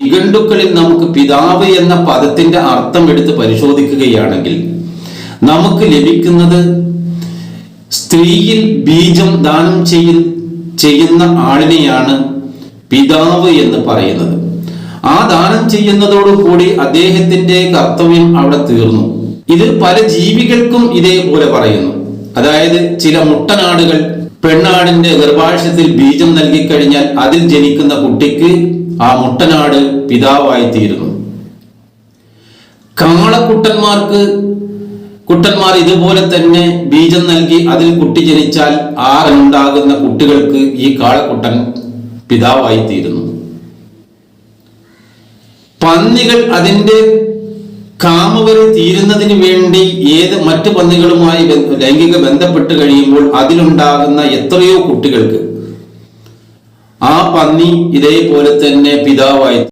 നിഘണ്ടുക്കളിൽ നമുക്ക് പിതാവ് എന്ന പദത്തിന്റെ അർത്ഥം എടുത്ത് പരിശോധിക്കുകയാണെങ്കിൽ നമുക്ക് ലഭിക്കുന്നത് സ്ത്രീയിൽ ബീജം ദാനം ചെയ്യുന്ന ആളിനെയാണ് പിതാവ് എന്ന് പറയുന്നത്. ആ ദാനം ചെയ്യുന്നതോടുകൂടി അദ്ദേഹത്തിന്റെ കർത്തവ്യം അവിടെ തീർന്നു. ഇത് പല ജീവികൾക്കും ഇതേപോലെ പറയുന്നു. അതായത് ചില മുട്ടനാടുകൾ പെണ്ണാടിന്റെ ഗർഭാശയത്തിൽ ബീജം നൽകിക്കഴിഞ്ഞാൽ അതിൽ ജനിക്കുന്ന കുട്ടിക്ക് ആ മുട്ടനാട് പിതാവായി തീരുന്നു. കുട്ടന്മാർ ഇതുപോലെ തന്നെ ബീജം നൽകി അതിൽ കുട്ടി ജനിച്ചാൽ ഉണ്ടാകുന്ന കുട്ടികൾക്ക് ഈ കാളക്കുട്ടൻ പിതാവായി തീരുന്നു. പന്നികൾ അതിന്റെ കാമവരെ തീരുന്നതിന് വേണ്ടി മറ്റു പന്നികളുമായി ലൈംഗിക ബന്ധപ്പെട്ട് കഴിയുമ്പോൾ അതിലുണ്ടാകുന്ന എത്രയോ കുട്ടികൾക്ക് ആ പന്നി ഇതേപോലെ തന്നെ പിതാവായി